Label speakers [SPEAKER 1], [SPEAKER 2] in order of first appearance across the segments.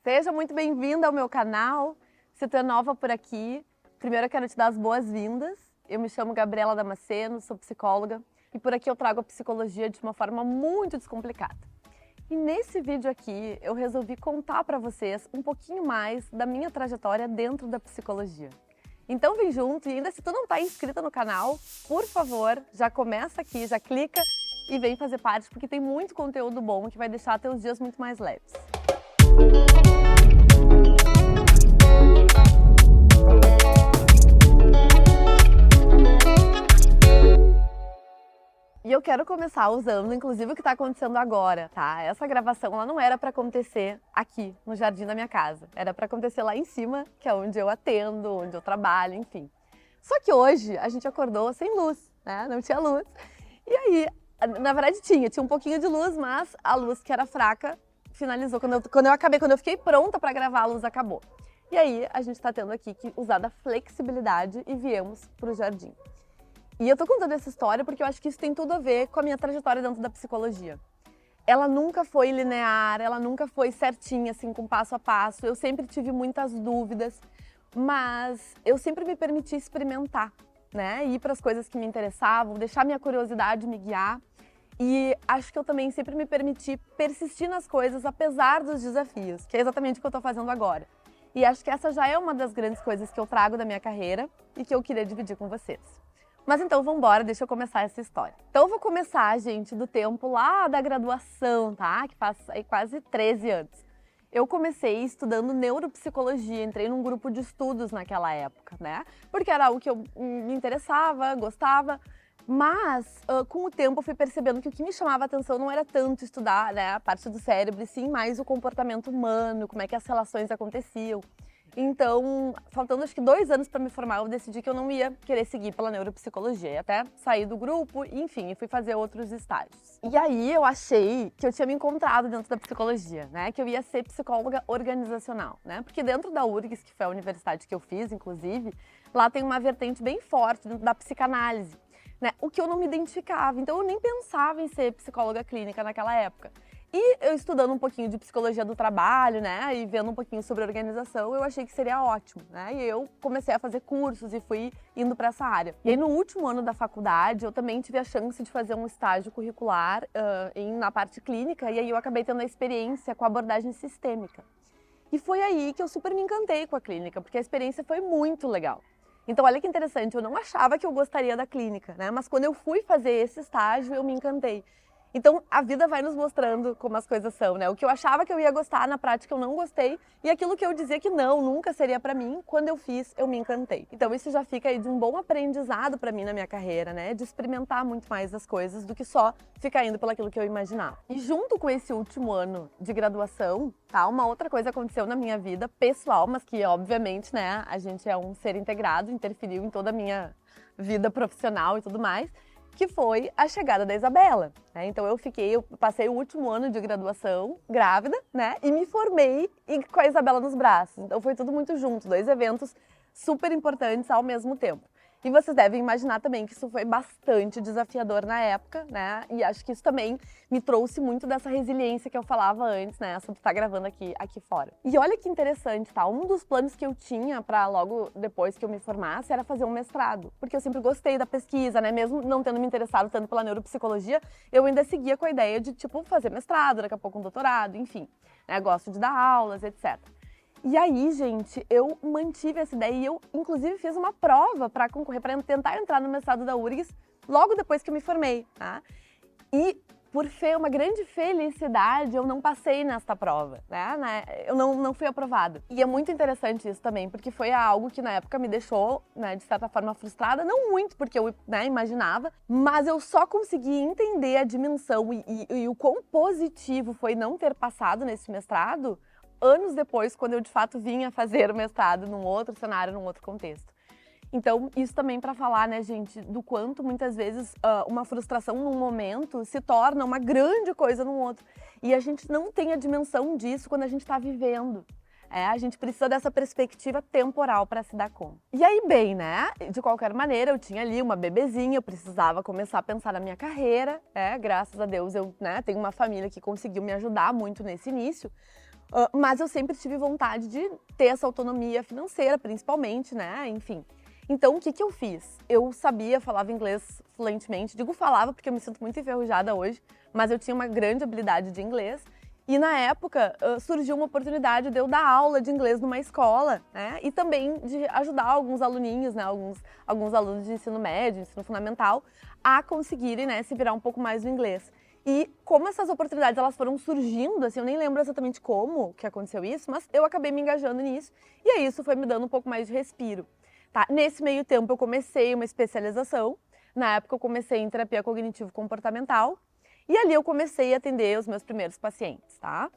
[SPEAKER 1] Seja muito bem-vinda ao meu canal. Se tu é nova por aqui, primeiro eu quero te dar as boas-vindas. Eu me chamo Gabriela Damasceno, sou psicóloga e por aqui eu trago a psicologia de uma forma muito descomplicada. E nesse vídeo aqui eu resolvi contar para vocês um pouquinho mais da minha trajetória dentro da psicologia. Então vem junto e ainda se tu não está inscrita no canal, por favor, já começa aqui, já clica e vem fazer parte porque tem muito conteúdo bom que vai deixar teus dias muito mais leves. E eu quero começar usando, inclusive, o que está acontecendo agora, tá? Essa gravação, ela não era para acontecer aqui, no jardim da minha casa. Era para acontecer lá em cima, que é onde eu atendo, onde eu trabalho, enfim. Só que hoje a gente acordou sem luz, né? Não tinha luz. E aí, na verdade tinha um pouquinho de luz, mas a luz que era fraca finalizou. Quando eu fiquei pronta para gravar, a luz acabou. E aí a gente está tendo aqui que usar da flexibilidade e viemos para o jardim. E eu tô contando essa história porque eu acho que isso tem tudo a ver com a minha trajetória dentro da psicologia. Ela nunca foi linear, ela nunca foi certinha, assim, com passo a passo. Eu sempre tive muitas dúvidas, mas eu sempre me permiti experimentar, né? Ir para as coisas que me interessavam, deixar minha curiosidade me guiar. E acho que eu também sempre me permiti persistir nas coisas apesar dos desafios, que é exatamente o que eu tô fazendo agora. E acho que essa já é uma das grandes coisas que eu trago da minha carreira e que eu queria dividir com vocês. Mas então vamos embora, deixa eu começar essa história. Então eu vou começar, gente, do tempo lá da graduação, tá? Que faz aí quase 13 anos. Eu comecei estudando neuropsicologia, entrei num grupo de estudos naquela época, né? Porque era algo que eu me interessava, gostava. Mas, com o tempo, eu fui percebendo que o que me chamava a atenção não era tanto estudar, né, a parte do cérebro, e sim mais o comportamento humano, como é que as relações aconteciam. Então, faltando acho que 2 anos para me formar, eu decidi que eu não ia querer seguir pela neuropsicologia. E até saí do grupo, enfim, e fui fazer outros estágios. E aí eu achei que eu tinha me encontrado dentro da psicologia, né? Que eu ia ser psicóloga organizacional, né? Porque dentro da URGS, que foi a universidade que eu fiz, inclusive, lá tem uma vertente bem forte dentro da psicanálise, né? O que eu não me identificava. Então eu nem pensava em ser psicóloga clínica naquela época. E eu estudando um pouquinho de psicologia do trabalho, né, e vendo um pouquinho sobre organização, eu achei que seria ótimo, né, e eu comecei a fazer cursos e fui indo para essa área. E aí no último ano da faculdade, eu também tive a chance de fazer um estágio curricular na parte clínica, e aí eu acabei tendo a experiência com a abordagem sistêmica. E foi aí que eu super me encantei com a clínica, porque a experiência foi muito legal. Então olha que interessante, eu não achava que eu gostaria da clínica, né, mas quando eu fui fazer esse estágio, eu me encantei. Então, a vida vai nos mostrando como as coisas são, né? O que eu achava que eu ia gostar, na prática eu não gostei. E aquilo que eu dizia que não, nunca seria pra mim, quando eu fiz, eu me encantei. Então, isso já fica aí de um bom aprendizado pra mim na minha carreira, né? De experimentar muito mais as coisas do que só ficar indo pelaquilo que eu imaginava. E junto com esse último ano de graduação, tá? Uma outra coisa aconteceu na minha vida pessoal, mas que, obviamente, né? A gente é um ser integrado, interferiu em toda a minha vida profissional e tudo mais, que foi a chegada da Isabela, né? Então eu passei o último ano de graduação grávida, né? E me formei com a Isabela nos braços. Então foi tudo muito junto, 2 eventos super importantes ao mesmo tempo. E vocês devem imaginar também que isso foi bastante desafiador na época, né? E acho que isso também me trouxe muito dessa resiliência que eu falava antes, né? Sobre estar gravando aqui fora. E olha que interessante, tá? Um dos planos que eu tinha para logo depois que eu me formasse era fazer um mestrado. Porque eu sempre gostei da pesquisa, né? Mesmo não tendo me interessado tanto pela neuropsicologia, eu ainda seguia com a ideia de, fazer mestrado, daqui a pouco um doutorado, enfim. Né? Gosto de dar aulas, etc. E aí, gente, eu mantive essa ideia e eu, inclusive, fiz uma prova para concorrer, para tentar entrar no mestrado da URGS logo depois que eu me formei, tá? E, por uma grande felicidade, eu não passei nesta prova, né? Eu não fui aprovada. E é muito interessante isso também, porque foi algo que na época me deixou, né, de certa forma, frustrada. Não muito, porque eu, né, imaginava, mas eu só consegui entender a dimensão e o quão positivo foi não ter passado nesse mestrado anos depois, quando eu de fato vinha fazer o mestrado num outro cenário, num outro contexto. Então, isso também para falar, né, gente, do quanto muitas vezes uma frustração num momento se torna uma grande coisa num outro. E a gente não tem a dimensão disso quando a gente está vivendo. A gente precisa dessa perspectiva temporal para se dar conta. E aí, bem, né, de qualquer maneira, eu tinha ali uma bebezinha, eu precisava começar a pensar na minha carreira, graças a Deus eu, né, tenho uma família que conseguiu me ajudar muito nesse início. Mas eu sempre tive vontade de ter essa autonomia financeira, principalmente, né? Enfim. Então, o que eu fiz? Eu falava inglês fluentemente. Digo falava porque eu me sinto muito enferrujada hoje, mas eu tinha uma grande habilidade de inglês. E na época surgiu uma oportunidade de eu dar aula de inglês numa escola, né? E também de ajudar alguns aluninhos, né? Alguns alunos de ensino médio, ensino fundamental, a conseguirem, né, se virar um pouco mais no inglês. E como essas oportunidades elas foram surgindo, assim, eu nem lembro exatamente como que aconteceu isso, mas eu acabei me engajando nisso. E aí isso foi me dando um pouco mais de respiro. Tá? Nesse meio tempo eu comecei uma especialização. Na época eu comecei em terapia cognitivo-comportamental. E ali eu comecei a atender os meus primeiros pacientes, tá?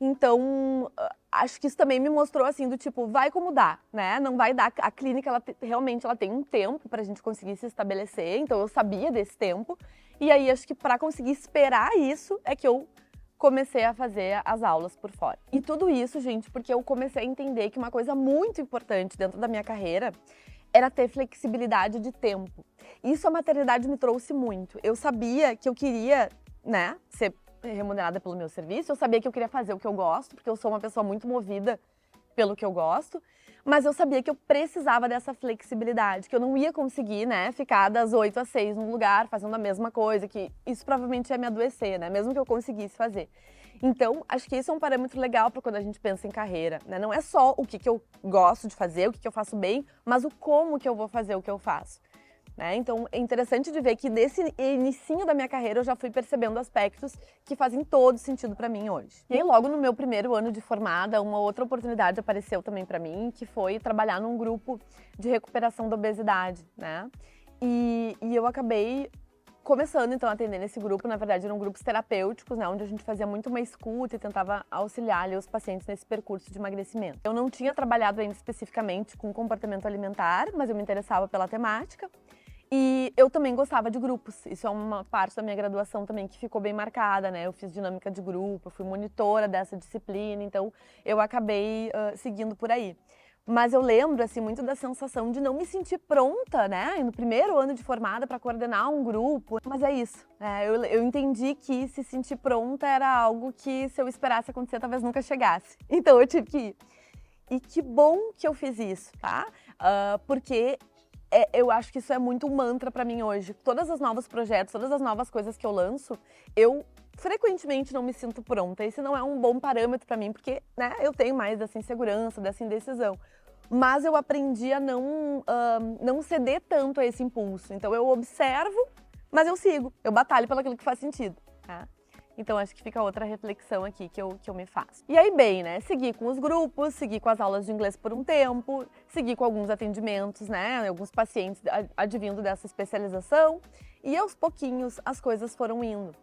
[SPEAKER 1] Então, acho que isso também me mostrou assim, do tipo, vai como dá, né? Não vai dar, a clínica, realmente ela tem um tempo pra gente conseguir se estabelecer, então eu sabia desse tempo. E aí, acho que pra conseguir esperar isso, é que eu comecei a fazer as aulas por fora. E tudo isso, gente, porque eu comecei a entender que uma coisa muito importante dentro da minha carreira era ter flexibilidade de tempo. Isso a maternidade me trouxe muito. Eu sabia que eu queria, né, ser remunerada pelo meu serviço, eu sabia que eu queria fazer o que eu gosto, porque eu sou uma pessoa muito movida pelo que eu gosto, mas eu sabia que eu precisava dessa flexibilidade, que eu não ia conseguir, né, ficar das 8 às 6 num lugar fazendo a mesma coisa, que isso provavelmente ia me adoecer, né, mesmo que eu conseguisse fazer. Então, acho que isso é um parâmetro legal para quando a gente pensa em carreira, né? Não é só o que eu gosto de fazer, o que eu faço bem, mas o como que eu vou fazer o que eu faço. Né? Então, é interessante de ver que nesse inicinho da minha carreira eu já fui percebendo aspectos que fazem todo sentido para mim hoje. E aí, logo no meu primeiro ano de formada, uma outra oportunidade apareceu também para mim, que foi trabalhar num grupo de recuperação da obesidade, né? E eu acabei começando, então, a atender nesse grupo. Na verdade, eram grupos terapêuticos, né? Onde a gente fazia muito uma escuta e tentava auxiliar ali, os pacientes nesse percurso de emagrecimento. Eu não tinha trabalhado ainda especificamente com comportamento alimentar, mas eu me interessava pela temática. E eu também gostava de grupos, isso é uma parte da minha graduação também que ficou bem marcada, né? Eu fiz dinâmica de grupo, eu fui monitora dessa disciplina, então eu acabei seguindo por aí. Mas eu lembro, assim, muito da sensação de não me sentir pronta, né? No primeiro ano de formada para coordenar um grupo. Mas é isso, né? Eu entendi que se sentir pronta era algo que, se eu esperasse acontecer, talvez nunca chegasse. Então eu tive que ir. E que bom que eu fiz isso, tá? Porque eu acho que isso é muito um mantra pra mim hoje. Todas as novos projetos, todas as novas coisas que eu lanço, eu frequentemente não me sinto pronta. Esse não é um bom parâmetro pra mim, porque, né, eu tenho mais dessa insegurança, dessa indecisão. Mas eu aprendi a não ceder tanto a esse impulso. Então eu observo, mas eu sigo. Eu batalho pelo aquilo que faz sentido, tá? Então, acho que fica outra reflexão aqui que eu me faço. E aí, bem, né? Segui com os grupos, segui com as aulas de inglês por um tempo, segui com alguns atendimentos, né? Alguns pacientes advindo dessa especialização. E aos pouquinhos as coisas foram indo.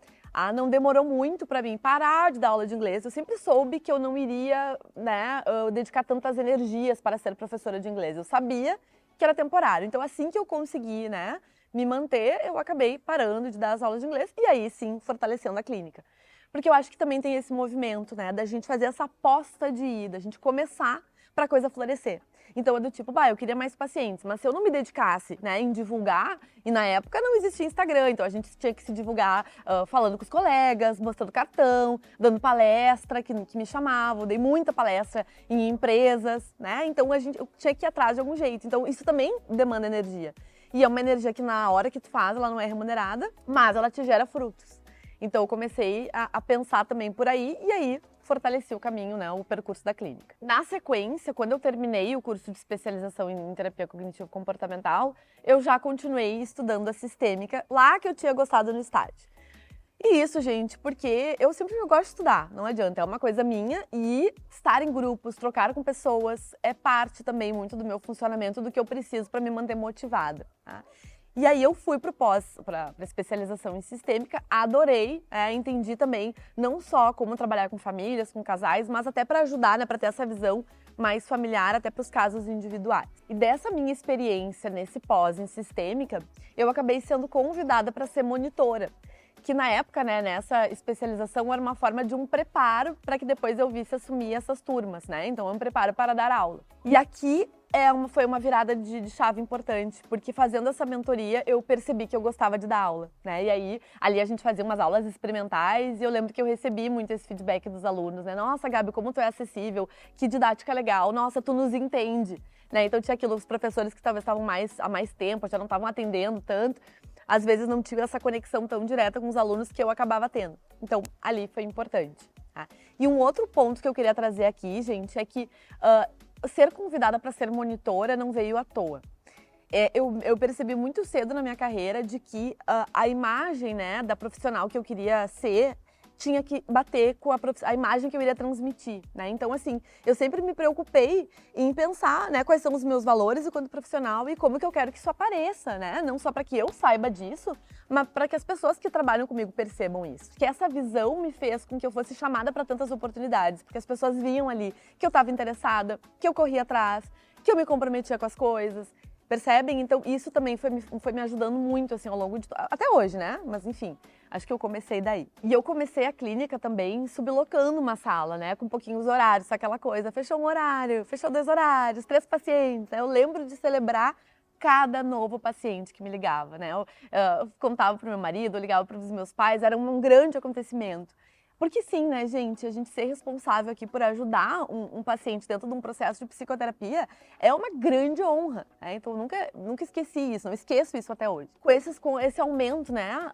[SPEAKER 1] Não demorou muito para mim parar de dar aula de inglês. Eu sempre soube que eu não iria, né, dedicar tantas energias para ser professora de inglês. Eu sabia que era temporário. Então, assim que eu consegui, né, me manter, eu acabei parando de dar as aulas de inglês e aí sim fortalecendo a clínica. Porque eu acho que também tem esse movimento, né, da gente fazer essa aposta de ir, da gente começar para a coisa florescer. Então é do tipo, eu queria mais pacientes, mas se eu não me dedicasse, né, em divulgar, e na época não existia Instagram, então a gente tinha que se divulgar falando com os colegas, mostrando cartão, dando palestra, que me chamavam, dei muita palestra em empresas, né, então eu tinha que ir atrás de algum jeito. Então isso também demanda energia. E é uma energia que na hora que tu faz, ela não é remunerada, mas ela te gera frutos. Então eu comecei a pensar também por aí, e aí fortaleci o caminho, né, o percurso da clínica. Na sequência, quando eu terminei o curso de especialização em terapia cognitivo-comportamental, eu já continuei estudando a sistêmica, lá que eu tinha gostado no estágio. E isso, gente, porque eu sempre gosto de estudar, não adianta, é uma coisa minha, e estar em grupos, trocar com pessoas, é parte também muito do meu funcionamento, do que eu preciso para me manter motivada, tá? E aí eu fui para especialização em sistêmica, adorei, entendi também não só como trabalhar com famílias, com casais, mas até para ajudar, né, para ter essa visão mais familiar até para os casos individuais. E dessa minha experiência nesse pós em sistêmica, eu acabei sendo convidada para ser monitora, que na época, né, nessa especialização era uma forma de um preparo para que depois eu visse assumir essas turmas, né? Então é um preparo para dar aula. E aqui foi uma virada de chave importante, porque fazendo essa mentoria eu percebi que eu gostava de dar aula, né? E aí, ali a gente fazia umas aulas experimentais e eu lembro que eu recebi muito esse feedback dos alunos, né? Nossa, Gabi, como tu é acessível, que didática legal, nossa, tu nos entende, né? Então tinha aquilo, os professores que talvez estavam há mais tempo, já não estavam atendendo tanto, às vezes não tinha essa conexão tão direta com os alunos que eu acabava tendo. Então, ali foi importante. Tá? E um outro ponto que eu queria trazer aqui, gente, é que ser convidada para ser monitora não veio à toa. Eu percebi muito cedo na minha carreira de que a imagem, né, da profissional que eu queria ser tinha que bater com a imagem que eu iria transmitir, né? Então, assim, eu sempre me preocupei em pensar, né, quais são os meus valores enquanto profissional e como que eu quero que isso apareça, né? Não só para que eu saiba disso, mas para que as pessoas que trabalham comigo percebam isso. Que essa visão me fez com que eu fosse chamada para tantas oportunidades, porque as pessoas viam ali que eu estava interessada, que eu corria atrás, que eu me comprometia com as coisas. Percebem? Então, isso também foi me ajudando muito, assim, ao longo de... Até hoje, né? Mas, enfim, acho que eu comecei daí. E eu comecei a clínica também sublocando uma sala, né? Com pouquinhos horários, aquela coisa. Fechou um horário, fechou 2 horários, 3 pacientes. Eu lembro de celebrar cada novo paciente que me ligava, né? Eu contava pro meu marido, eu ligava para os meus pais, era um grande acontecimento. Porque sim, né, gente, a gente ser responsável aqui por ajudar um paciente dentro de um processo de psicoterapia é uma grande honra, né? Então, nunca esqueci isso, não esqueço isso até hoje. Com esse aumento, né,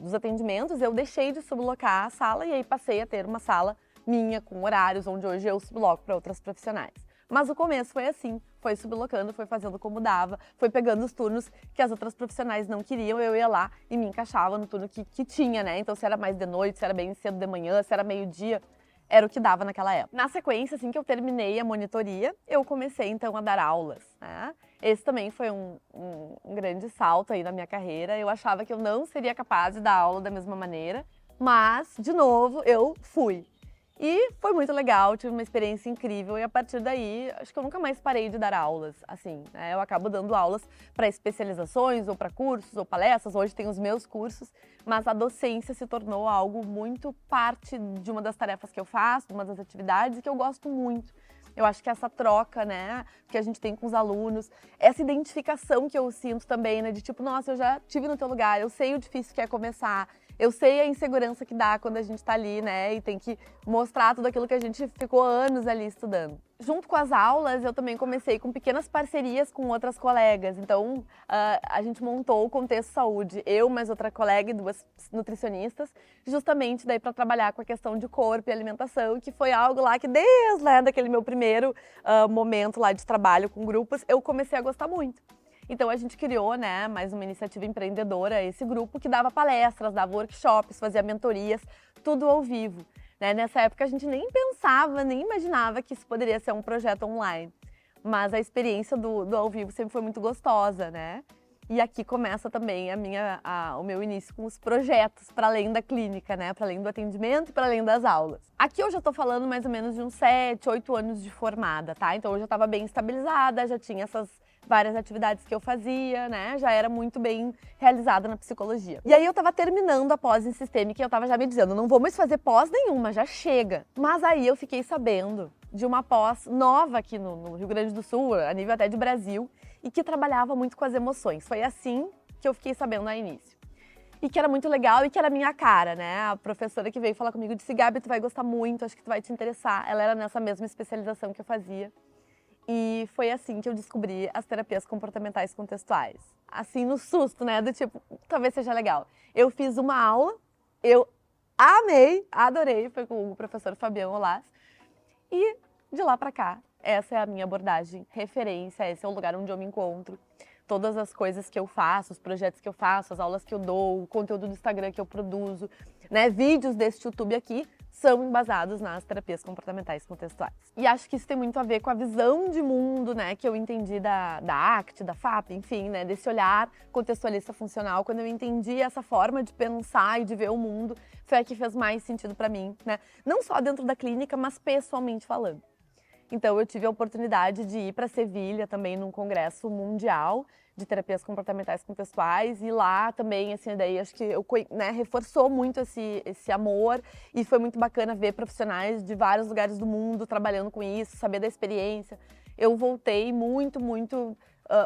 [SPEAKER 1] dos atendimentos, eu deixei de sublocar a sala e aí passei a ter uma sala minha, com horários, onde hoje eu subloco para outras profissionais. Mas o começo foi assim, foi sublocando, foi fazendo como dava, foi pegando os turnos que as outras profissionais não queriam, eu ia lá e me encaixava no turno que tinha, né? Então, se era mais de noite, se era bem cedo de manhã, se era meio-dia, era o que dava naquela época. Na sequência, assim que eu terminei a monitoria, eu comecei, então, a dar aulas, né? Esse também foi um grande salto aí na minha carreira. Eu achava que eu não seria capaz de dar aula da mesma maneira, mas, de novo, eu fui. E foi muito legal, tive uma experiência incrível e a partir daí, acho que eu nunca mais parei de dar aulas, assim, né? Eu acabo dando aulas para especializações ou para cursos ou palestras, hoje tem os meus cursos, mas a docência se tornou algo muito parte de uma das tarefas que eu faço, de uma das atividades que eu gosto muito. Eu acho que essa troca, né, que a gente tem com os alunos, essa identificação que eu sinto também, né, de tipo, nossa, eu já estive no teu lugar, eu sei o difícil que é começar, eu sei a insegurança que dá quando a gente tá ali, né, e tem que mostrar tudo aquilo que a gente ficou anos ali estudando. Junto com as aulas, eu também comecei com pequenas parcerias com outras colegas. Então, a gente montou o Contexto Saúde, eu mais outra colega e 2 nutricionistas, justamente daí para trabalhar com a questão de corpo e alimentação, que foi algo lá que desde lá daquele meu primeiro momento lá de trabalho com grupos, eu comecei a gostar muito. Então, a gente criou, né, mais uma iniciativa empreendedora, esse grupo que dava palestras, dava workshops, fazia mentorias, tudo ao vivo. Né? Nessa época, a gente nem pensava, nem imaginava que isso poderia ser um projeto online. Mas a experiência do ao vivo sempre foi muito gostosa, né? E aqui começa também o meu início com os projetos, para além da clínica, né? Para além do atendimento e para além das aulas. Aqui eu já tô falando mais ou menos de uns 7, 8 anos de formada, tá? Então eu já estava bem estabilizada, já tinha essas várias atividades que eu fazia, né? Já era muito bem realizada na psicologia. E aí eu tava terminando a pós em sistêmica e eu tava já me dizendo, não vou mais fazer pós nenhuma, já chega. Mas aí eu fiquei sabendo de uma pós nova aqui no Rio Grande do Sul, a nível até de Brasil, e que trabalhava muito com as emoções. Foi assim que eu fiquei sabendo no início. E que era muito legal e que era a minha cara, né? A professora que veio falar comigo disse, Gabi, tu vai gostar muito, acho que tu vai te interessar. Ela era nessa mesma especialização que eu fazia. E foi assim que eu descobri as terapias comportamentais contextuais. Assim, no susto, né? Do tipo, talvez seja legal. Eu fiz uma aula, eu amei, adorei, foi com o professor Fabiano Olás. E de lá pra cá, essa é a minha abordagem, referência, esse é o lugar onde eu me encontro. Todas as coisas que eu faço, os projetos que eu faço, as aulas que eu dou, o conteúdo do Instagram que eu produzo, né? Vídeos deste YouTube aqui, são embasados nas terapias comportamentais contextuais. E acho que isso tem muito a ver com a visão de mundo, né, que eu entendi da ACT, da FAP, enfim, né, desse olhar contextualista funcional. Quando eu entendi essa forma de pensar e de ver o mundo, foi a que fez mais sentido para mim, né? Não só dentro da clínica, mas pessoalmente falando. Então, eu tive a oportunidade de ir para Sevilha também num congresso mundial de terapias comportamentais contextuais e lá também, assim, daí acho que eu, né, reforçou muito esse amor e foi muito bacana ver profissionais de vários lugares do mundo trabalhando com isso, saber da experiência. eu voltei muito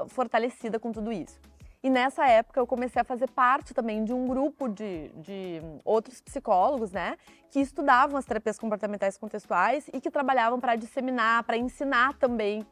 [SPEAKER 1] fortalecida com tudo isso. E nessa época eu comecei a fazer parte também de um grupo de outros psicólogos, né, que estudavam as terapias comportamentais contextuais e que trabalhavam para disseminar, para ensinar também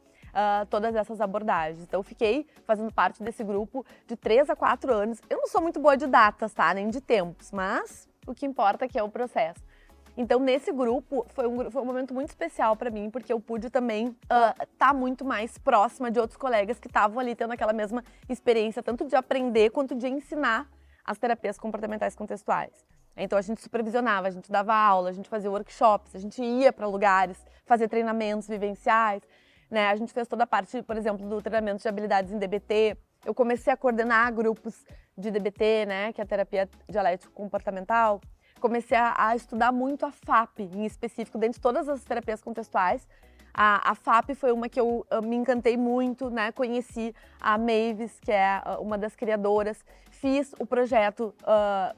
[SPEAKER 1] todas essas abordagens. Então eu fiquei fazendo parte desse grupo de 3 a 4 anos. Eu não sou muito boa de datas, tá, nem de tempos, mas o que importa é que é o processo. Então, nesse grupo, foi um momento muito especial para mim, porque eu pude também estar muito mais próxima de outros colegas que estavam ali tendo aquela mesma experiência, tanto de aprender quanto de ensinar as terapias comportamentais contextuais. Então, a gente supervisionava, a gente dava aula, a gente fazia workshops, a gente ia para lugares, fazer treinamentos vivenciais, né? A gente fez toda a parte, por exemplo, do treinamento de habilidades em DBT. Eu comecei a coordenar grupos de DBT, né, que é a terapia dialético comportamental. Comecei a estudar muito a FAP, em específico, dentro de todas as terapias contextuais. A FAP foi uma que eu me encantei muito, né? Conheci a Mavis, que é uma das criadoras. Fiz o projeto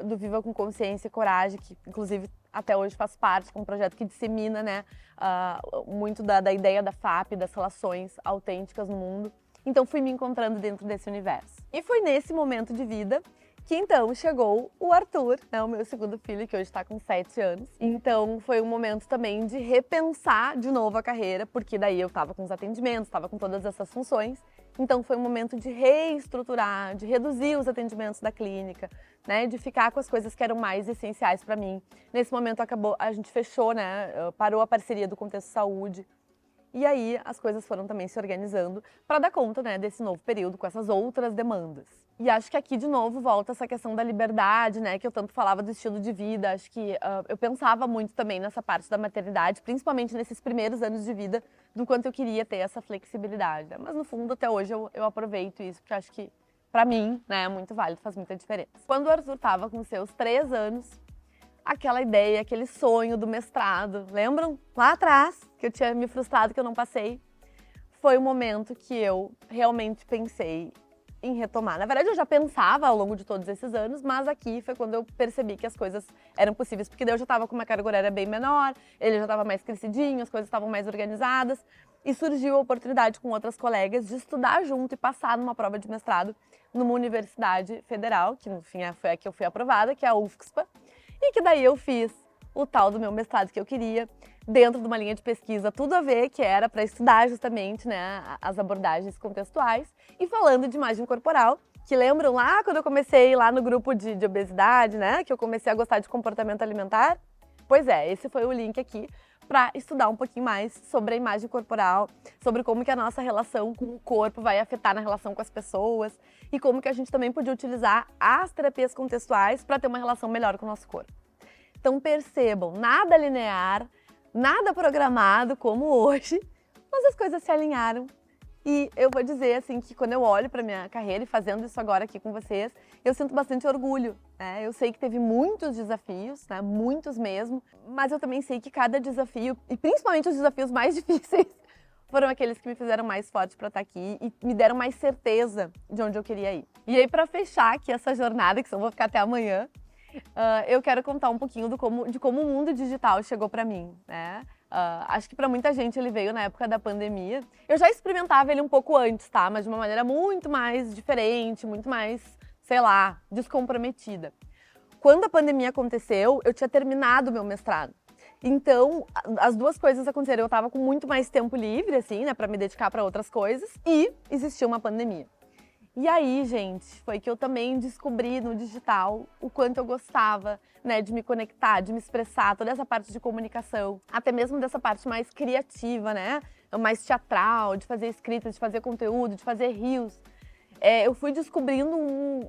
[SPEAKER 1] do Viva com Consciência e Coragem, que inclusive até hoje faz parte, que é um projeto que dissemina, né, muito da ideia da FAP, das relações autênticas no mundo. Então fui me encontrando dentro desse universo. E foi nesse momento de vida que então chegou o Arthur, né, o meu segundo filho, que hoje está com 7 anos. Então foi um momento também de repensar de novo a carreira, porque daí eu estava com os atendimentos, estava com todas essas funções. Então foi um momento de reestruturar, de reduzir os atendimentos da clínica, né, de ficar com as coisas que eram mais essenciais para mim. Nesse momento a gente fechou, né, parou a parceria do Contexto Saúde. E aí as coisas foram também se organizando para dar conta, né, desse novo período com essas outras demandas. E acho que aqui de novo volta essa questão da liberdade, né, que eu tanto falava do estilo de vida. Acho que eu pensava muito também nessa parte da maternidade, principalmente nesses primeiros anos de vida, do quanto eu queria ter essa flexibilidade. Né? Mas no fundo até hoje eu aproveito isso, porque acho que para mim, né, é muito válido, faz muita diferença. Quando o Arthur estava com seus 3 anos, aquela ideia, aquele sonho do mestrado, lembram? Lá atrás, que eu tinha me frustrado que eu não passei, foi o momento que eu realmente pensei em retomar. Na verdade, eu já pensava ao longo de todos esses anos, mas aqui foi quando eu percebi que as coisas eram possíveis, porque daí eu já estava com uma carga horária bem menor, ele já estava mais crescidinho, as coisas estavam mais organizadas, e surgiu a oportunidade com outras colegas de estudar junto e passar numa prova de mestrado numa universidade federal, que no fim foi a que eu fui aprovada, que é a UFSPA, e que daí eu fiz o tal do meu mestrado que eu queria, dentro de uma linha de pesquisa tudo a ver, que era para estudar justamente, né, as abordagens contextuais, e falando de imagem corporal, que lembram lá quando eu comecei lá no grupo de obesidade, né, que eu comecei a gostar de comportamento alimentar? Pois é, esse foi o link aqui para estudar um pouquinho mais sobre a imagem corporal, sobre como que a nossa relação com o corpo vai afetar na relação com as pessoas e como que a gente também podia utilizar as terapias contextuais para ter uma relação melhor com o nosso corpo. Então percebam, nada linear, nada programado como hoje, mas as coisas se alinharam. E eu vou dizer assim que quando eu olho para minha carreira e fazendo isso agora aqui com vocês, eu sinto bastante orgulho, né? Eu sei que teve muitos desafios, né? Muitos mesmo, mas eu também sei que cada desafio, e principalmente os desafios mais difíceis, foram aqueles que me fizeram mais forte para estar aqui e me deram mais certeza de onde eu queria ir. E aí, para fechar aqui essa jornada, que só vou ficar até amanhã, eu quero contar um pouquinho de como o mundo digital chegou para mim, né? Acho que para muita gente ele veio na época da pandemia. Eu já experimentava ele um pouco antes, tá? Mas de uma maneira muito mais diferente, muito mais, sei lá, descomprometida. Quando a pandemia aconteceu, eu tinha terminado o meu mestrado. Então, as duas coisas aconteceram. Eu estava com muito mais tempo livre, assim, né, para me dedicar para outras coisas, e existia uma pandemia. E aí, gente, foi que eu também descobri no digital o quanto eu gostava, né, de me conectar, de me expressar, toda essa parte de comunicação, até mesmo dessa parte mais criativa, né, mais teatral, de fazer escrita, de fazer conteúdo, de fazer reels. Eu fui descobrindo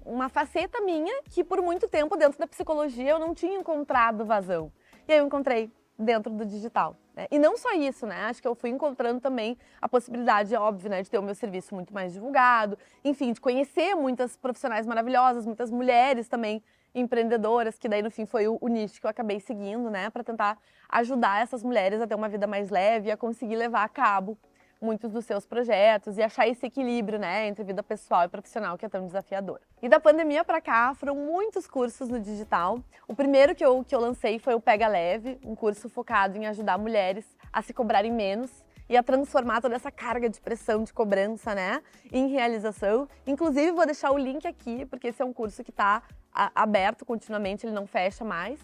[SPEAKER 1] uma faceta minha que por muito tempo dentro da psicologia eu não tinha encontrado vazão. E aí eu encontrei dentro do digital. Né? E não só isso, né? Acho que eu fui encontrando também a possibilidade, óbvio, né, de ter o meu serviço muito mais divulgado, enfim, de conhecer muitas profissionais maravilhosas, muitas mulheres também empreendedoras, que daí no fim foi o nicho que eu acabei seguindo, né, para tentar ajudar essas mulheres a ter uma vida mais leve e a conseguir levar a cabo muitos dos seus projetos e achar esse equilíbrio, né, entre vida pessoal e profissional que é tão desafiador. E da pandemia para cá foram muitos cursos no digital. O primeiro que eu lancei foi o Pega Leve, um curso focado em ajudar mulheres a se cobrarem menos ia transformar toda essa carga de pressão, de cobrança, né, em realização. Inclusive, vou deixar o link aqui, porque esse é um curso que está aberto continuamente, ele não fecha mais.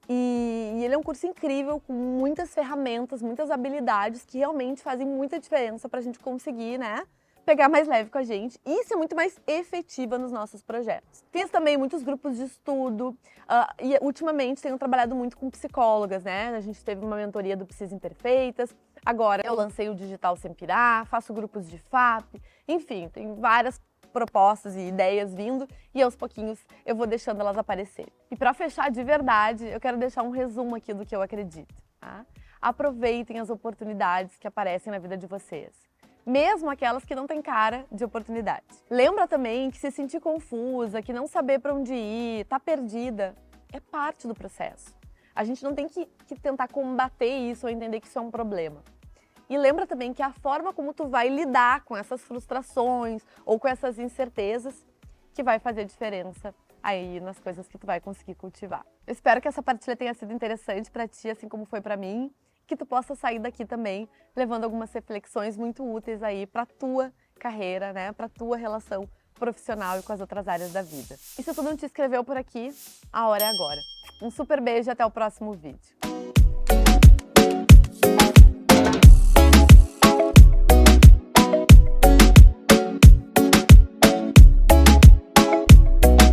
[SPEAKER 1] E ele é um curso incrível, com muitas ferramentas, muitas habilidades que realmente fazem muita diferença para a gente conseguir, né, pegar mais leve com a gente e ser muito mais efetiva nos nossos projetos. Fiz também muitos grupos de estudo e ultimamente tenho trabalhado muito com psicólogas, né? A gente teve uma mentoria do Psis Imperfeitas, agora eu lancei o Digital Sem Pirar, faço grupos de FAP, enfim, tem várias propostas e ideias vindo e aos pouquinhos eu vou deixando elas aparecer. E para fechar de verdade, eu quero deixar um resumo aqui do que eu acredito, tá? Aproveitem as oportunidades que aparecem na vida de vocês, mesmo aquelas que não têm cara de oportunidade. Lembra também que se sentir confusa, que não saber para onde ir, tá perdida, é parte do processo. A gente não tem que tentar combater isso ou entender que isso é um problema. E lembra também que a forma como tu vai lidar com essas frustrações ou com essas incertezas que vai fazer diferença aí nas coisas que tu vai conseguir cultivar. Eu espero que essa partilha tenha sido interessante para ti, assim como foi para mim, que tu possa sair daqui também levando algumas reflexões muito úteis aí para tua carreira, né, para tua relação profissional e com as outras áreas da vida. E se tu não te inscreveu por aqui, a hora é agora. Um super beijo e até o próximo vídeo.